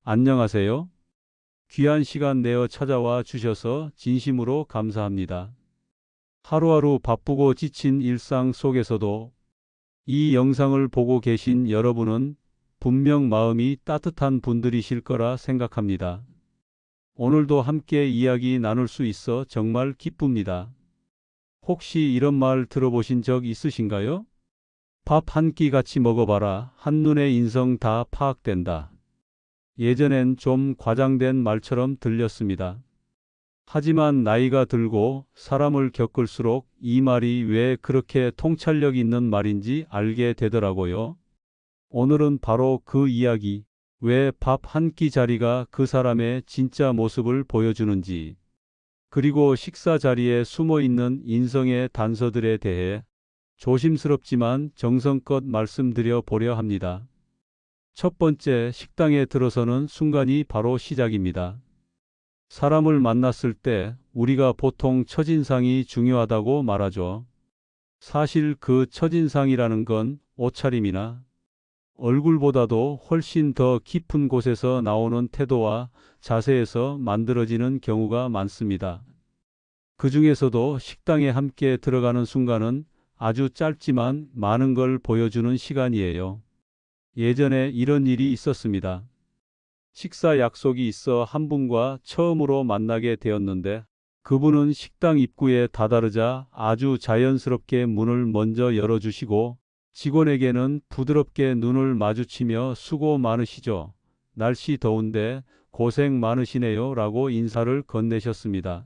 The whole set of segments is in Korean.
안녕하세요. 귀한 시간 내어 찾아와 주셔서 진심으로 감사합니다. 하루하루 바쁘고 지친 일상 속에서도 이 영상을 보고 계신 여러분은 분명 마음이 따뜻한 분들이실 거라 생각합니다. 오늘도 함께 이야기 나눌 수 있어 정말 기쁩니다. 혹시 이런 말 들어보신 적 있으신가요? 밥 한 끼 같이 먹어봐라. 한눈에 인성 다 파악된다. 예전엔 좀 과장된 말처럼 들렸습니다. 하지만 나이가 들고 사람을 겪을수록 이 말이 왜 그렇게 통찰력 있는 말인지 알게 되더라고요. 오늘은 바로 그 이야기, 왜 밥 한 끼 자리가 그 사람의 진짜 모습을 보여주는지, 그리고 식사 자리에 숨어 있는 인성의 단서들에 대해 조심스럽지만 정성껏 말씀드려 보려 합니다. 첫 번째, 식당에 들어서는 순간이 바로 시작입니다. 사람을 만났을 때 우리가 보통 첫인상이 중요하다고 말하죠. 사실 그 첫인상이라는 건 옷차림이나 얼굴보다도 훨씬 더 깊은 곳에서 나오는 태도와 자세에서 만들어지는 경우가 많습니다. 그 중에서도 식당에 함께 들어가는 순간은 아주 짧지만 많은 걸 보여주는 시간이에요. 예전에 이런 일이 있었습니다. 식사 약속이 있어 한 분과 처음으로 만나게 되었는데 그분은 식당 입구에 다다르자 아주 자연스럽게 문을 먼저 열어주시고 직원에게는 부드럽게 눈을 마주치며 수고 많으시죠. 날씨 더운데 고생 많으시네요 라고 인사를 건네셨습니다.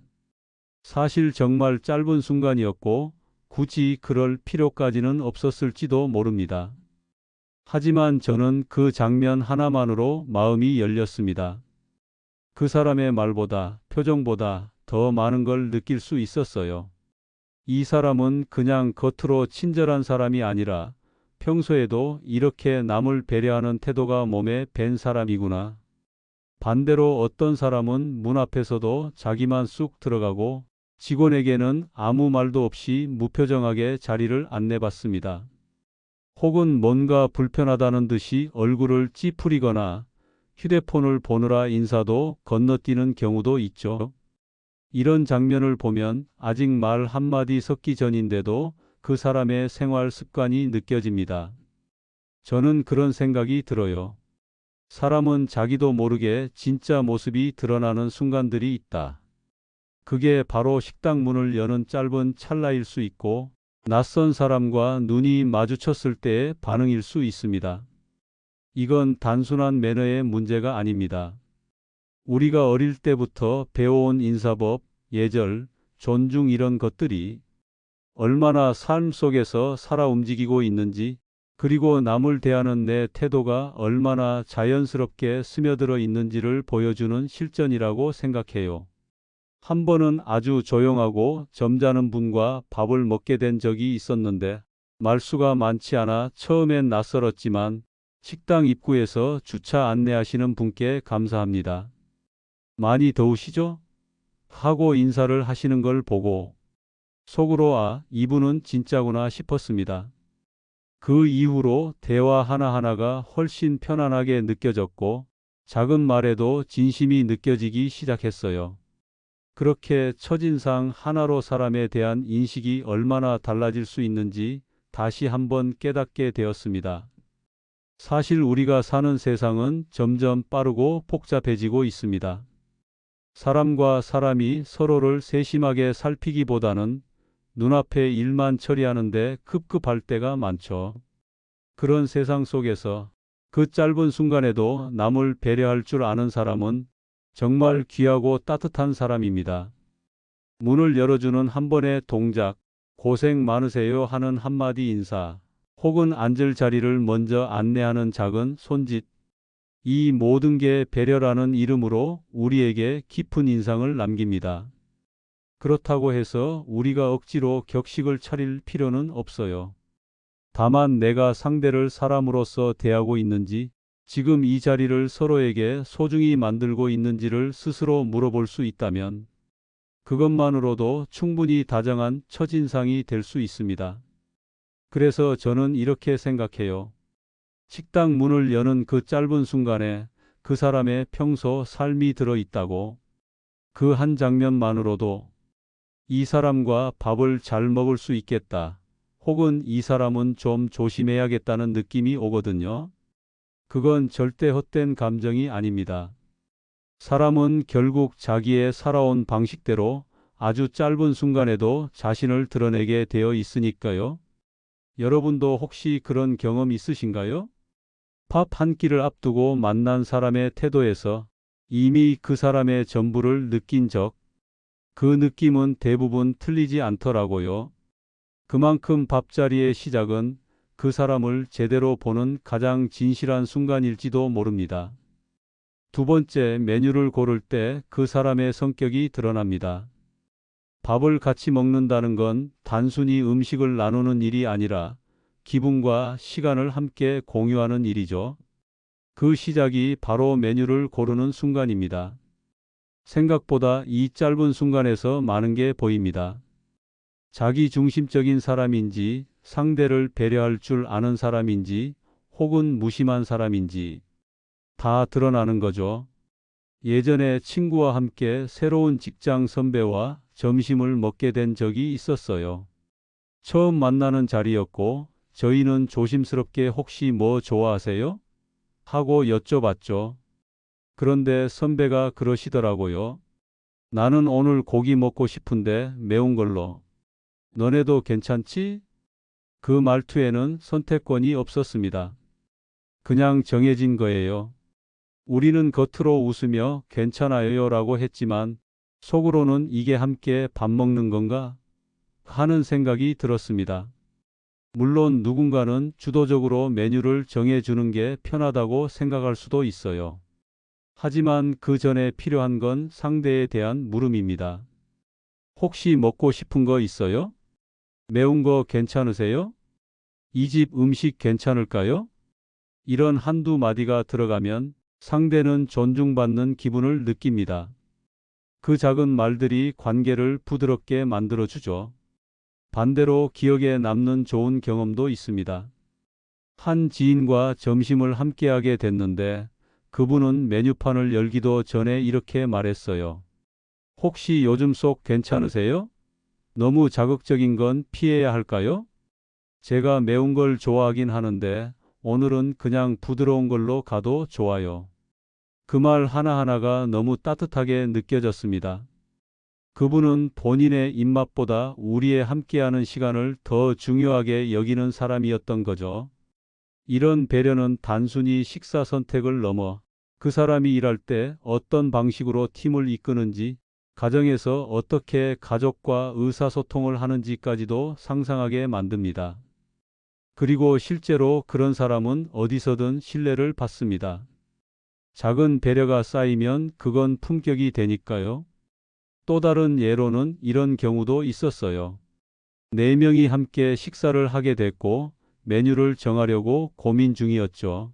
사실 정말 짧은 순간이었고 굳이 그럴 필요까지는 없었을지도 모릅니다. 하지만 저는 그 장면 하나만으로 마음이 열렸습니다. 그 사람의 말보다, 표정보다 더 많은 걸 느낄 수 있었어요. 이 사람은 그냥 겉으로 친절한 사람이 아니라 평소에도 이렇게 남을 배려하는 태도가 몸에 밴 사람이구나. 반대로 어떤 사람은 문 앞에서도 자기만 쑥 들어가고 직원에게는 아무 말도 없이 무표정하게 자리를 안내받습니다. 혹은 뭔가 불편하다는 듯이 얼굴을 찌푸리거나 휴대폰을 보느라 인사도 건너뛰는 경우도 있죠. 이런 장면을 보면 아직 말 한마디 섞기 전인데도 그 사람의 생활 습관이 느껴집니다. 저는 그런 생각이 들어요. 사람은 자기도 모르게 진짜 모습이 드러나는 순간들이 있다. 그게 바로 식당 문을 여는 짧은 찰나일 수 있고 낯선 사람과 눈이 마주쳤을 때의 반응일 수 있습니다. 이건 단순한 매너의 문제가 아닙니다. 우리가 어릴 때부터 배워온 인사법, 예절, 존중 이런 것들이 얼마나 삶 속에서 살아 움직이고 있는지, 그리고 남을 대하는 내 태도가 얼마나 자연스럽게 스며들어 있는지를 보여주는 실전이라고 생각해요. 한 번은 아주 조용하고 점잖은 분과 밥을 먹게 된 적이 있었는데 말수가 많지 않아 처음엔 낯설었지만 식당 입구에서 주차 안내하시는 분께 감사합니다. 많이 더우시죠? 하고 인사를 하시는 걸 보고 속으로 이분은 진짜구나 싶었습니다. 그 이후로 대화 하나하나가 훨씬 편안하게 느껴졌고 작은 말에도 진심이 느껴지기 시작했어요. 그렇게 첫인상 하나로 사람에 대한 인식이 얼마나 달라질 수 있는지 다시 한번 깨닫게 되었습니다. 사실 우리가 사는 세상은 점점 빠르고 복잡해지고 있습니다. 사람과 사람이 서로를 세심하게 살피기보다는 눈앞의 일만 처리하는데 급급할 때가 많죠. 그런 세상 속에서 그 짧은 순간에도 남을 배려할 줄 아는 사람은 정말 귀하고 따뜻한 사람입니다. 문을 열어주는 한 번의 동작, 고생 많으세요 하는 한마디 인사, 혹은 앉을 자리를 먼저 안내하는 작은 손짓, 이 모든 게 배려라는 이름으로 우리에게 깊은 인상을 남깁니다. 그렇다고 해서 우리가 억지로 격식을 차릴 필요는 없어요. 다만 내가 상대를 사람으로서 대하고 있는지, 지금 이 자리를 서로에게 소중히 만들고 있는지를 스스로 물어볼 수 있다면 그것만으로도 충분히 다정한 첫인상이 될 수 있습니다. 그래서 저는 이렇게 생각해요. 식당 문을 여는 그 짧은 순간에 그 사람의 평소 삶이 들어 있다고. 그 한 장면만으로도 이 사람과 밥을 잘 먹을 수 있겠다. 혹은 이 사람은 좀 조심해야겠다는 느낌이 오거든요. 그건 절대 헛된 감정이 아닙니다. 사람은 결국 자기의 살아온 방식대로 아주 짧은 순간에도 자신을 드러내게 되어 있으니까요. 여러분도 혹시 그런 경험 있으신가요? 밥 한 끼를 앞두고 만난 사람의 태도에서 이미 그 사람의 전부를 느낀 적, 그 느낌은 대부분 틀리지 않더라고요. 그만큼 밥자리의 시작은 그 사람을 제대로 보는 가장 진실한 순간일지도 모릅니다. 두 번째, 메뉴를 고를 때 그 사람의 성격이 드러납니다. 밥을 같이 먹는다는 건 단순히 음식을 나누는 일이 아니라 기분과 시간을 함께 공유하는 일이죠. 그 시작이 바로 메뉴를 고르는 순간입니다. 생각보다 이 짧은 순간에서 많은 게 보입니다. 자기 중심적인 사람인지, 상대를 배려할 줄 아는 사람인지, 혹은 무심한 사람인지 다 드러나는 거죠. 예전에 친구와 함께 새로운 직장 선배와 점심을 먹게 된 적이 있었어요. 처음 만나는 자리였고, 저희는 조심스럽게 혹시 뭐 좋아하세요? 하고 여쭤봤죠. 그런데 선배가 그러시더라고요. 나는 오늘 고기 먹고 싶은데 매운 걸로. 너네도 괜찮지? 그 말투에는 선택권이 없었습니다. 그냥 정해진 거예요. 우리는 겉으로 웃으며 괜찮아요 라고 했지만 속으로는 이게 함께 밥 먹는 건가? 하는 생각이 들었습니다. 물론 누군가는 주도적으로 메뉴를 정해주는 게 편하다고 생각할 수도 있어요. 하지만 그 전에 필요한 건 상대에 대한 물음입니다. 혹시 먹고 싶은 거 있어요? 매운 거 괜찮으세요? 이 집 음식 괜찮을까요? 이런 한두 마디가 들어가면 상대는 존중받는 기분을 느낍니다. 그 작은 말들이 관계를 부드럽게 만들어주죠. 반대로 기억에 남는 좋은 경험도 있습니다. 한 지인과 점심을 함께하게 됐는데 그분은 메뉴판을 열기도 전에 이렇게 말했어요. 혹시 요즘 속 괜찮으세요? 너무 자극적인 건 피해야 할까요? 제가 매운 걸 좋아하긴 하는데 오늘은 그냥 부드러운 걸로 가도 좋아요. 그 말 하나하나가 너무 따뜻하게 느껴졌습니다. 그분은 본인의 입맛보다 우리의 함께하는 시간을 더 중요하게 여기는 사람이었던 거죠. 이런 배려는 단순히 식사 선택을 넘어 그 사람이 일할 때 어떤 방식으로 팀을 이끄는지, 가정에서 어떻게 가족과 의사소통을 하는지까지도 상상하게 만듭니다. 그리고 실제로 그런 사람은 어디서든 신뢰를 받습니다. 작은 배려가 쌓이면 그건 품격이 되니까요. 또 다른 예로는 이런 경우도 있었어요. 네 명이 함께 식사를 하게 됐고 메뉴를 정하려고 고민 중이었죠.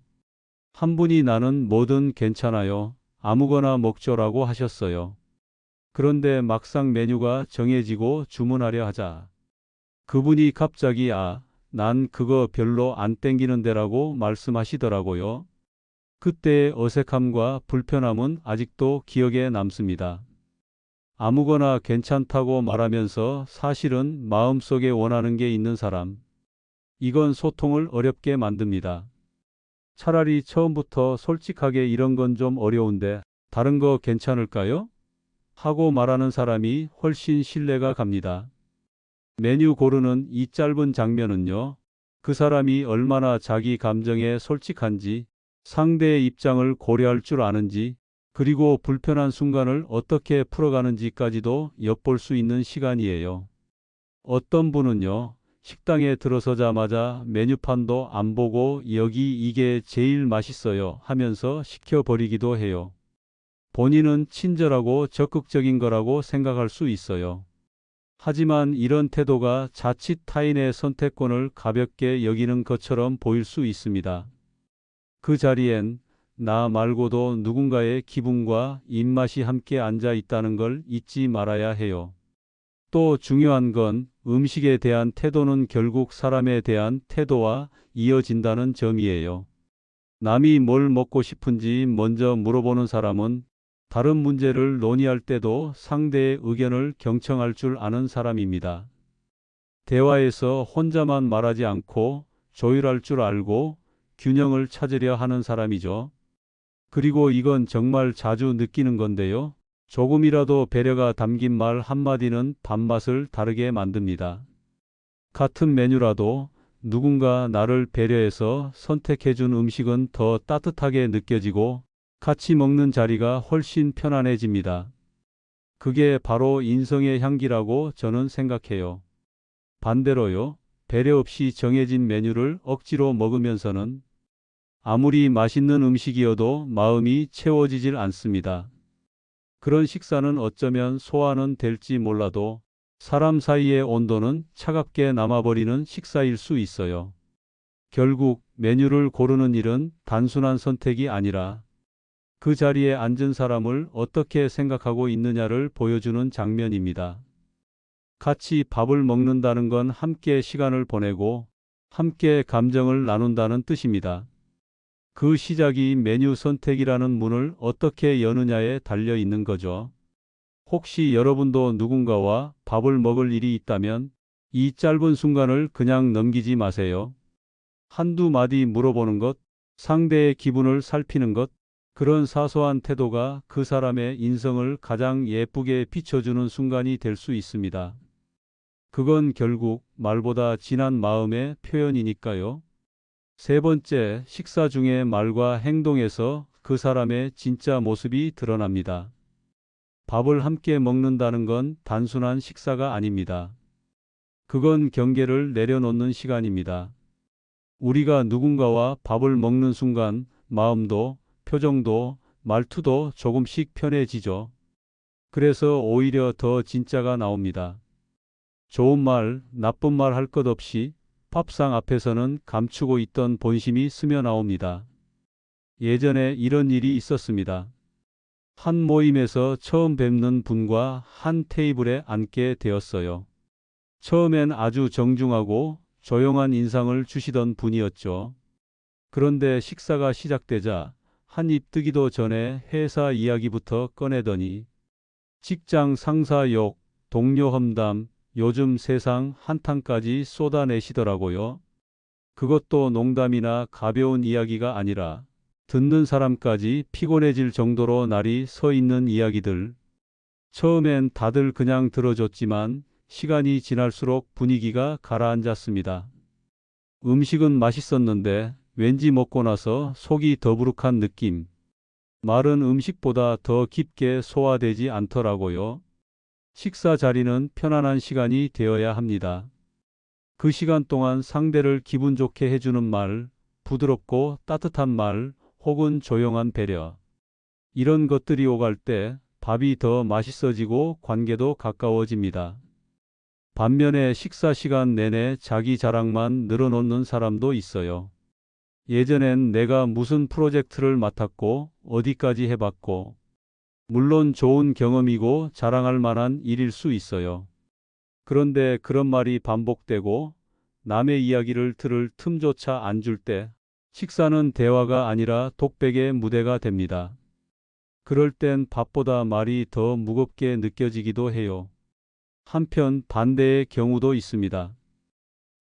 한 분이 나는 뭐든 괜찮아요. 아무거나 먹죠라고 하셨어요. 그런데 막상 메뉴가 정해지고 주문하려 하자 그분이 갑자기 난 그거 별로 안 땡기는데라고 말씀하시더라고요. 그때의 어색함과 불편함은 아직도 기억에 남습니다. 아무거나 괜찮다고 말하면서 사실은 마음속에 원하는 게 있는 사람. 이건 소통을 어렵게 만듭니다. 차라리 처음부터 솔직하게 이런 건 좀 어려운데 다른 거 괜찮을까요? 하고 말하는 사람이 훨씬 신뢰가 갑니다. 메뉴 고르는 이 짧은 장면은요, 그 사람이 얼마나 자기 감정에 솔직한지, 상대의 입장을 고려할 줄 아는지, 그리고 불편한 순간을 어떻게 풀어가는지까지도 엿볼 수 있는 시간이에요. 어떤 분은요, 식당에 들어서자마자 메뉴판도 안 보고 여기 이게 제일 맛있어요 하면서 시켜버리기도 해요. 본인은 친절하고 적극적인 거라고 생각할 수 있어요. 하지만 이런 태도가 자칫 타인의 선택권을 가볍게 여기는 것처럼 보일 수 있습니다. 그 자리엔 나 말고도 누군가의 기분과 입맛이 함께 앉아 있다는 걸 잊지 말아야 해요. 또 중요한 건 음식에 대한 태도는 결국 사람에 대한 태도와 이어진다는 점이에요. 남이 뭘 먹고 싶은지 먼저 물어보는 사람은 다른 문제를 논의할 때도 상대의 의견을 경청할 줄 아는 사람입니다. 대화에서 혼자만 말하지 않고 조율할 줄 알고 균형을 찾으려 하는 사람이죠. 그리고 이건 정말 자주 느끼는 건데요. 조금이라도 배려가 담긴 말 한마디는 밥맛을 다르게 만듭니다. 같은 메뉴라도 누군가 나를 배려해서 선택해준 음식은 더 따뜻하게 느껴지고 같이 먹는 자리가 훨씬 편안해집니다. 그게 바로 인성의 향기라고 저는 생각해요. 반대로요, 배려 없이 정해진 메뉴를 억지로 먹으면서는 아무리 맛있는 음식이어도 마음이 채워지질 않습니다. 그런 식사는 어쩌면 소화는 될지 몰라도 사람 사이의 온도는 차갑게 남아버리는 식사일 수 있어요. 결국 메뉴를 고르는 일은 단순한 선택이 아니라 그 자리에 앉은 사람을 어떻게 생각하고 있느냐를 보여주는 장면입니다. 같이 밥을 먹는다는 건 함께 시간을 보내고 함께 감정을 나눈다는 뜻입니다. 그 시작이 메뉴 선택이라는 문을 어떻게 여느냐에 달려 있는 거죠. 혹시 여러분도 누군가와 밥을 먹을 일이 있다면 이 짧은 순간을 그냥 넘기지 마세요. 한두 마디 물어보는 것, 상대의 기분을 살피는 것, 그런 사소한 태도가 그 사람의 인성을 가장 예쁘게 비춰주는 순간이 될 수 있습니다. 그건 결국 말보다 진한 마음의 표현이니까요. 세 번째, 식사 중에 말과 행동에서 그 사람의 진짜 모습이 드러납니다. 밥을 함께 먹는다는 건 단순한 식사가 아닙니다. 그건 경계를 내려놓는 시간입니다. 우리가 누군가와 밥을 먹는 순간 마음도, 표정도, 말투도 조금씩 편해지죠. 그래서 오히려 더 진짜가 나옵니다. 좋은 말, 나쁜 말 할 것 없이 밥상 앞에서는 감추고 있던 본심이 스며 나옵니다. 예전에 이런 일이 있었습니다. 한 모임에서 처음 뵙는 분과 한 테이블에 앉게 되었어요. 처음엔 아주 정중하고 조용한 인상을 주시던 분이었죠. 그런데 식사가 시작되자 한 입 뜨기도 전에 회사 이야기부터 꺼내더니 직장 상사 욕, 동료 험담, 요즘 세상 한탄까지 쏟아내시더라고요. 그것도 농담이나 가벼운 이야기가 아니라 듣는 사람까지 피곤해질 정도로 날이 서 있는 이야기들. 처음엔 다들 그냥 들어줬지만 시간이 지날수록 분위기가 가라앉았습니다. 음식은 맛있었는데 왠지 먹고 나서 속이 더부룩한 느낌. 말은 음식보다 더 깊게 소화되지 않더라고요. 식사 자리는 편안한 시간이 되어야 합니다. 그 시간 동안 상대를 기분 좋게 해주는 말, 부드럽고 따뜻한 말, 혹은 조용한 배려. 이런 것들이 오갈 때 밥이 더 맛있어지고 관계도 가까워집니다. 반면에 식사 시간 내내 자기 자랑만 늘어놓는 사람도 있어요. 예전엔 내가 무슨 프로젝트를 맡았고 어디까지 해봤고, 물론 좋은 경험이고 자랑할 만한 일일 수 있어요. 그런데 그런 말이 반복되고 남의 이야기를 들을 틈조차 안 줄 때 식사는 대화가 아니라 독백의 무대가 됩니다. 그럴 땐 밥보다 말이 더 무겁게 느껴지기도 해요. 한편 반대의 경우도 있습니다.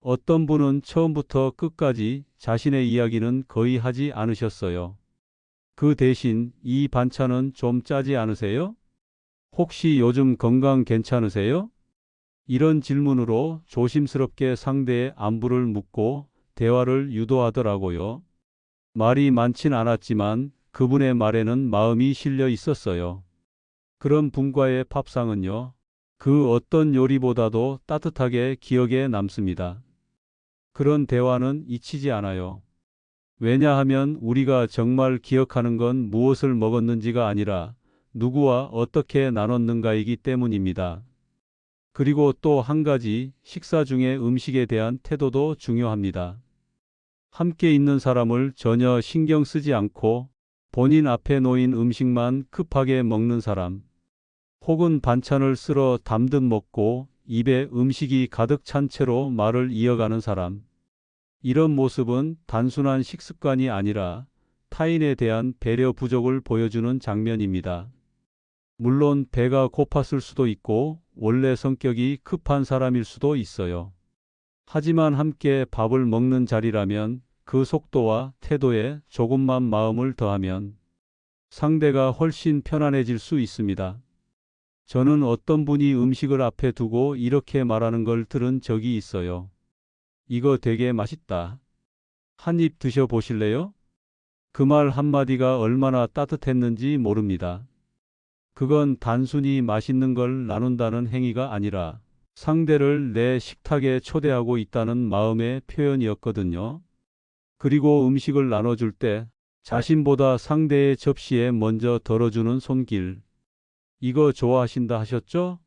어떤 분은 처음부터 끝까지 자신의 이야기는 거의 하지 않으셨어요. 그 대신 이 반찬은 좀 짜지 않으세요? 혹시 요즘 건강 괜찮으세요? 이런 질문으로 조심스럽게 상대의 안부를 묻고 대화를 유도하더라고요. 말이 많진 않았지만 그분의 말에는 마음이 실려 있었어요. 그런 분과의 밥상은요, 그 어떤 요리보다도 따뜻하게 기억에 남습니다. 그런 대화는 잊히지 않아요. 왜냐하면 우리가 정말 기억하는 건 무엇을 먹었는지가 아니라 누구와 어떻게 나눴는가이기 때문입니다. 그리고 또 한 가지, 식사 중에 음식에 대한 태도도 중요합니다. 함께 있는 사람을 전혀 신경 쓰지 않고 본인 앞에 놓인 음식만 급하게 먹는 사람, 혹은 반찬을 쓸어 담듯 먹고 입에 음식이 가득 찬 채로 말을 이어가는 사람. 이런 모습은 단순한 식습관이 아니라 타인에 대한 배려 부족을 보여주는 장면입니다. 물론 배가 고팠을 수도 있고 원래 성격이 급한 사람일 수도 있어요. 하지만 함께 밥을 먹는 자리라면 그 속도와 태도에 조금만 마음을 더하면 상대가 훨씬 편안해질 수 있습니다. 저는 어떤 분이 음식을 앞에 두고 이렇게 말하는 걸 들은 적이 있어요. 이거 되게 맛있다. 한 입 드셔 보실래요? 그 말 한마디가 얼마나 따뜻했는지 모릅니다. 그건 단순히 맛있는 걸 나눈다는 행위가 아니라 상대를 내 식탁에 초대하고 있다는 마음의 표현이었거든요. 그리고 음식을 나눠줄 때 자신보다 상대의 접시에 먼저 덜어주는 손길. 이거 좋아하신다 하셨죠?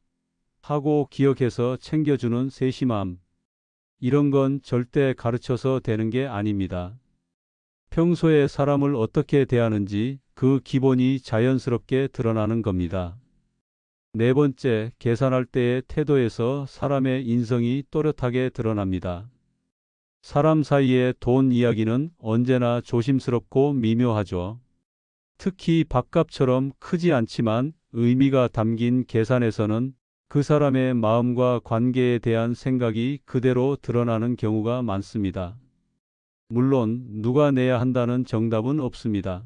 하고 기억해서 챙겨주는 세심함. 이런 건 절대 가르쳐서 되는 게 아닙니다. 평소에 사람을 어떻게 대하는지 그 기본이 자연스럽게 드러나는 겁니다. 네 번째, 계산할 때의 태도에서 사람의 인성이 또렷하게 드러납니다. 사람 사이의 돈 이야기는 언제나 조심스럽고 미묘하죠. 특히 밥값처럼 크지 않지만 의미가 담긴 계산에서는 그 사람의 마음과 관계에 대한 생각이 그대로 드러나는 경우가 많습니다. 물론 누가 내야 한다는 정답은 없습니다.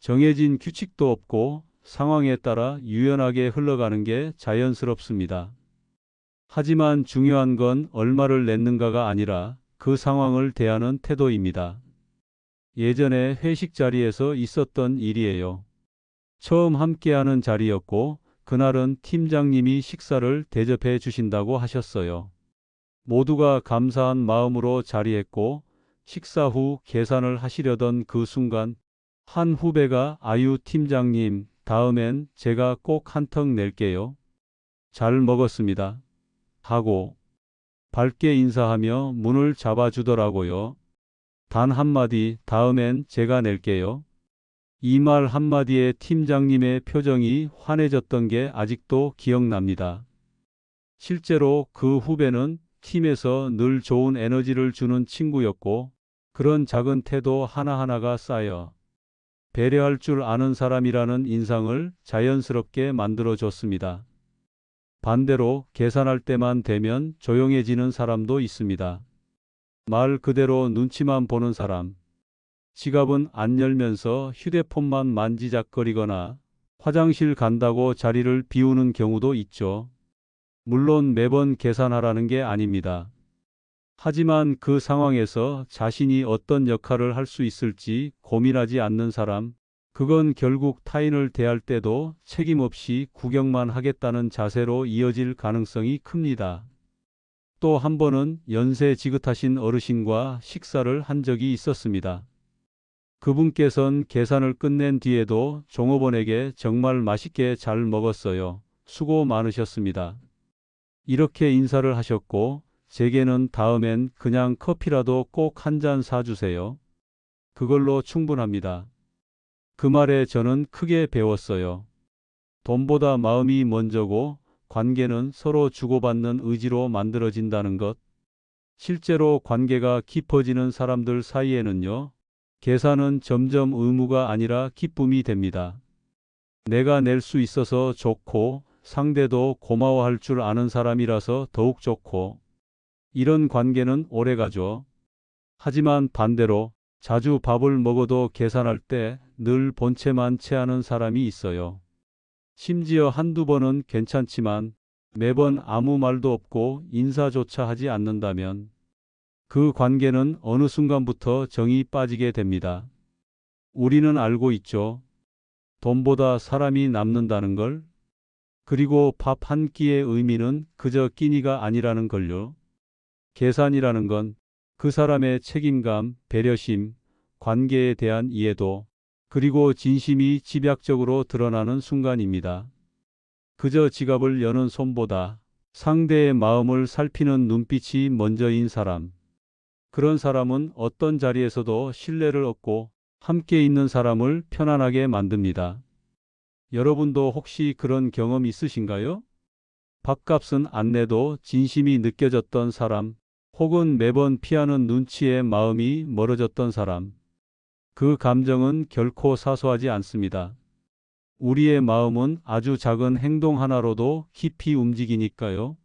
정해진 규칙도 없고 상황에 따라 유연하게 흘러가는 게 자연스럽습니다. 하지만 중요한 건 얼마를 냈는가가 아니라 그 상황을 대하는 태도입니다. 예전에 회식 자리에서 있었던 일이에요. 처음 함께하는 자리였고 그날은 팀장님이 식사를 대접해 주신다고 하셨어요. 모두가 감사한 마음으로 자리했고 식사 후 계산을 하시려던 그 순간 한 후배가 아유 팀장님, 다음엔 제가 꼭 한턱 낼게요. 잘 먹었습니다. 하고 밝게 인사하며 문을 잡아주더라고요. 단 한마디, 다음엔 제가 낼게요. 이 말 한마디에 팀장님의 표정이 환해졌던 게 아직도 기억납니다. 실제로 그 후배는 팀에서 늘 좋은 에너지를 주는 친구였고 그런 작은 태도 하나하나가 쌓여 배려할 줄 아는 사람이라는 인상을 자연스럽게 만들어줬습니다. 반대로 계산할 때만 되면 조용해지는 사람도 있습니다. 말 그대로 눈치만 보는 사람. 지갑은 안 열면서 휴대폰만 만지작거리거나 화장실 간다고 자리를 비우는 경우도 있죠. 물론 매번 계산하라는 게 아닙니다. 하지만 그 상황에서 자신이 어떤 역할을 할 수 있을지 고민하지 않는 사람, 그건 결국 타인을 대할 때도 책임 없이 구경만 하겠다는 자세로 이어질 가능성이 큽니다. 또 한 번은 연세 지긋하신 어르신과 식사를 한 적이 있었습니다. 그분께선 계산을 끝낸 뒤에도 종업원에게 정말 맛있게 잘 먹었어요. 수고 많으셨습니다. 이렇게 인사를 하셨고 제게는 다음엔 그냥 커피라도 꼭 한 잔 사주세요. 그걸로 충분합니다. 그 말에 저는 크게 배웠어요. 돈보다 마음이 먼저고 관계는 서로 주고받는 의지로 만들어진다는 것. 실제로 관계가 깊어지는 사람들 사이에는요. 계산은 점점 의무가 아니라 기쁨이 됩니다. 내가 낼 수 있어서 좋고 상대도 고마워할 줄 아는 사람이라서 더욱 좋고 이런 관계는 오래가죠. 하지만 반대로 자주 밥을 먹어도 계산할 때 늘 본체만 체하는 사람이 있어요. 심지어 한두 번은 괜찮지만 매번 아무 말도 없고 인사조차 하지 않는다면 그 관계는 어느 순간부터 정이 빠지게 됩니다. 우리는 알고 있죠. 돈보다 사람이 남는다는 걸. 그리고 밥 한 끼의 의미는 그저 끼니가 아니라는 걸요. 계산이라는 건 그 사람의 책임감, 배려심, 관계에 대한 이해도, 그리고 진심이 집약적으로 드러나는 순간입니다. 그저 지갑을 여는 손보다 상대의 마음을 살피는 눈빛이 먼저인 사람. 그런 사람은 어떤 자리에서도 신뢰를 얻고 함께 있는 사람을 편안하게 만듭니다. 여러분도 혹시 그런 경험 있으신가요? 밥값은 안 내도 진심이 느껴졌던 사람, 혹은 매번 피하는 눈치에 마음이 멀어졌던 사람. 그 감정은 결코 사소하지 않습니다. 우리의 마음은 아주 작은 행동 하나로도 깊이 움직이니까요.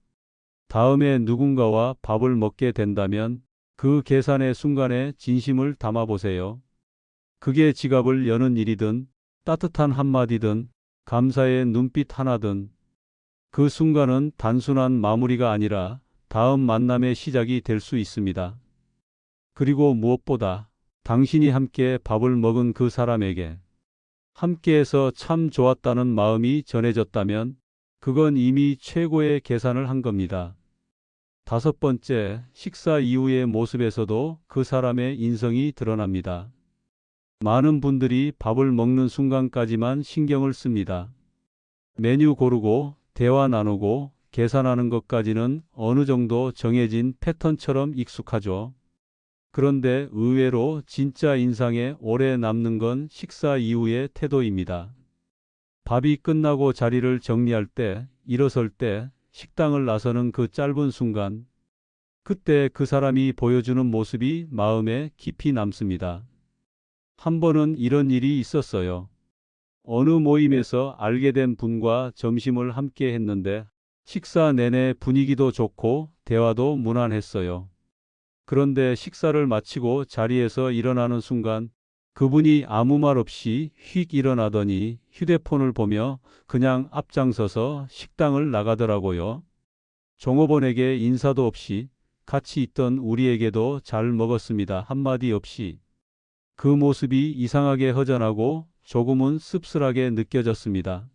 다음에 누군가와 밥을 먹게 된다면 그 계산의 순간에 진심을 담아보세요. 그게 지갑을 여는 일이든 따뜻한 한마디든 감사의 눈빛 하나든 그 순간은 단순한 마무리가 아니라 다음 만남의 시작이 될 수 있습니다. 그리고 무엇보다 당신이 함께 밥을 먹은 그 사람에게 함께해서 참 좋았다는 마음이 전해졌다면 그건 이미 최고의 계산을 한 겁니다. 다섯 번째, 식사 이후의 모습에서도 그 사람의 인성이 드러납니다. 많은 분들이 밥을 먹는 순간까지만 신경을 씁니다. 메뉴 고르고 대화 나누고 계산하는 것까지는 어느 정도 정해진 패턴처럼 익숙하죠. 그런데 의외로 진짜 인상에 오래 남는 건 식사 이후의 태도입니다. 밥이 끝나고 자리를 정리할 때, 일어설 때, 식당을 나서는 그 짧은 순간, 그때 그 사람이 보여주는 모습이 마음에 깊이 남습니다. 한 번은 이런 일이 있었어요. 어느 모임에서 알게 된 분과 점심을 함께 했는데 식사 내내 분위기도 좋고 대화도 무난했어요. 그런데 식사를 마치고 자리에서 일어나는 순간 그분이 아무 말 없이 휙 일어나더니 휴대폰을 보며 그냥 앞장서서 식당을 나가더라고요. 종업원에게 인사도 없이 같이 있던 우리에게도 잘 먹었습니다. 한마디 없이. 그 모습이 이상하게 허전하고 조금은 씁쓸하게 느껴졌습니다.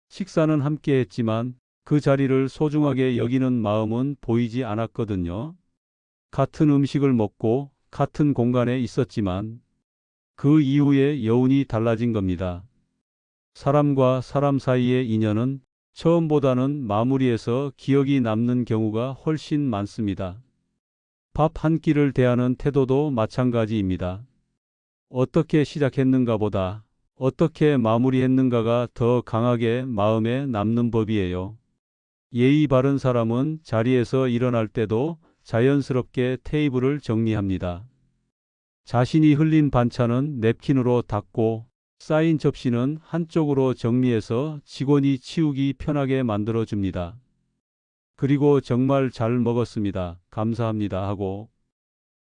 식사는 함께 했지만 그 자리를 소중하게 여기는 마음은 보이지 않았거든요. 같은 음식을 먹고 같은 공간에 있었지만 그 이후에 여운이 달라진 겁니다. 사람과 사람 사이의 인연은 처음보다는 마무리에서 기억이 남는 경우가 훨씬 많습니다. 밥 한 끼를 대하는 태도도 마찬가지입니다. 어떻게 시작했는가 보다 어떻게 마무리했는가가 더 강하게 마음에 남는 법이에요. 예의 바른 사람은 자리에서 일어날 때도 자연스럽게 테이블을 정리합니다. 자신이 흘린 반찬은 냅킨으로 닦고 쌓인 접시는 한쪽으로 정리해서 직원이 치우기 편하게 만들어줍니다. 그리고 정말 잘 먹었습니다. 감사합니다 하고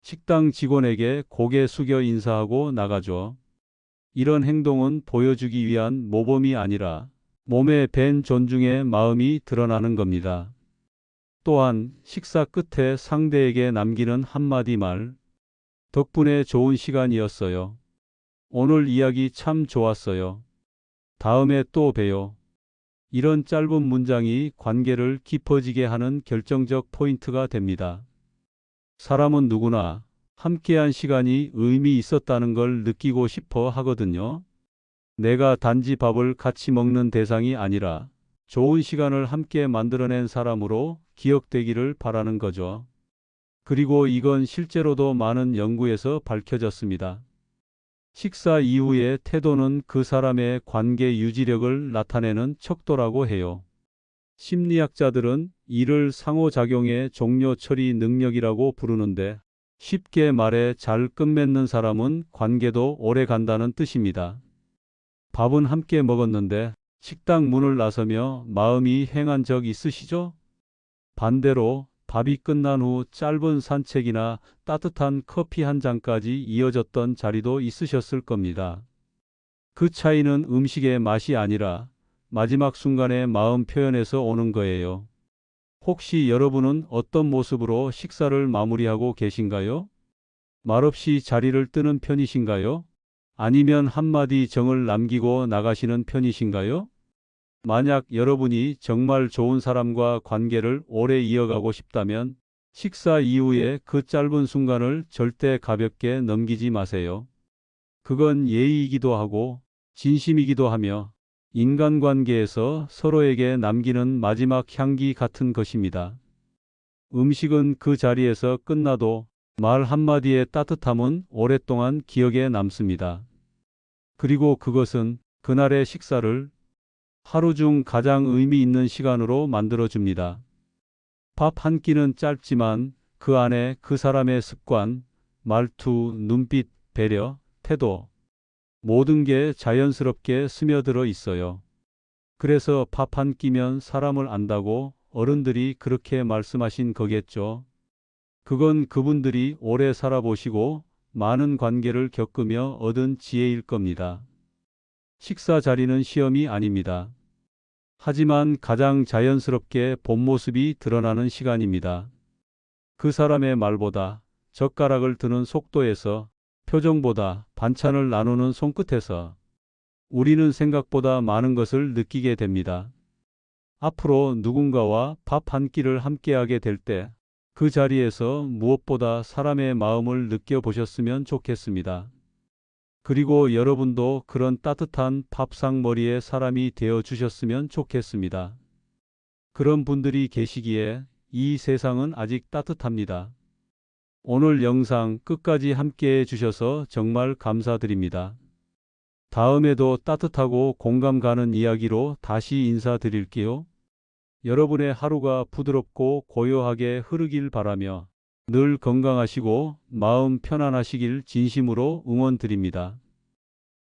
식당 직원에게 고개 숙여 인사하고 나가죠. 이런 행동은 보여주기 위한 모범이 아니라 몸에 밴 존중의 마음이 드러나는 겁니다. 또한 식사 끝에 상대에게 남기는 한마디 말, 덕분에 좋은 시간이었어요. 오늘 이야기 참 좋았어요. 다음에 또 봬요. 이런 짧은 문장이 관계를 깊어지게 하는 결정적 포인트가 됩니다. 사람은 누구나 함께한 시간이 의미 있었다는 걸 느끼고 싶어 하거든요. 내가 단지 밥을 같이 먹는 대상이 아니라 좋은 시간을 함께 만들어낸 사람으로 기억되기를 바라는 거죠. 그리고 이건 실제로도 많은 연구에서 밝혀졌습니다. 식사 이후의 태도는 그 사람의 관계 유지력을 나타내는 척도라고 해요. 심리학자들은 이를 상호작용의 종료 처리 능력이라고 부르는데 쉽게 말해 잘 끝맺는 사람은 관계도 오래 간다는 뜻입니다. 밥은 함께 먹었는데 식당 문을 나서며 마음이 횡한 적 있으시죠? 반대로 밥이 끝난 후 짧은 산책이나 따뜻한 커피 한 잔까지 이어졌던 자리도 있으셨을 겁니다. 그 차이는 음식의 맛이 아니라 마지막 순간의 마음 표현에서 오는 거예요. 혹시 여러분은 어떤 모습으로 식사를 마무리하고 계신가요? 말없이 자리를 뜨는 편이신가요? 아니면 한마디 정을 남기고 나가시는 편이신가요? 만약 여러분이 정말 좋은 사람과 관계를 오래 이어가고 싶다면 식사 이후에 그 짧은 순간을 절대 가볍게 넘기지 마세요. 그건 예의이기도 하고 진심이기도 하며 인간관계에서 서로에게 남기는 마지막 향기 같은 것입니다. 음식은 그 자리에서 끝나도 말 한마디의 따뜻함은 오랫동안 기억에 남습니다. 그리고 그것은 그날의 식사를 하루 중 가장 의미 있는 시간으로 만들어줍니다. 밥 한 끼는 짧지만 그 안에 그 사람의 습관, 말투, 눈빛, 배려, 태도, 모든 게 자연스럽게 스며들어 있어요. 그래서 밥 한 끼면 사람을 안다고 어른들이 그렇게 말씀하신 거겠죠. 그건 그분들이 오래 살아보시고 많은 관계를 겪으며 얻은 지혜일 겁니다. 식사 자리는 시험이 아닙니다. 하지만 가장 자연스럽게 본 모습이 드러나는 시간입니다. 그 사람의 말보다, 젓가락을 드는 속도에서, 표정보다, 반찬을 나누는 손끝에서 우리는 생각보다 많은 것을 느끼게 됩니다. 앞으로 누군가와 밥 한 끼를 함께하게 될 때 그 자리에서 무엇보다 사람의 마음을 느껴보셨으면 좋겠습니다. 그리고 여러분도 그런 따뜻한 밥상머리의 사람이 되어 주셨으면 좋겠습니다. 그런 분들이 계시기에 이 세상은 아직 따뜻합니다. 오늘 영상 끝까지 함께 해주셔서 정말 감사드립니다. 다음에도 따뜻하고 공감 가는 이야기로 다시 인사드릴게요. 여러분의 하루가 부드럽고 고요하게 흐르길 바라며 늘 건강하시고 마음 편안하시길 진심으로 응원드립니다.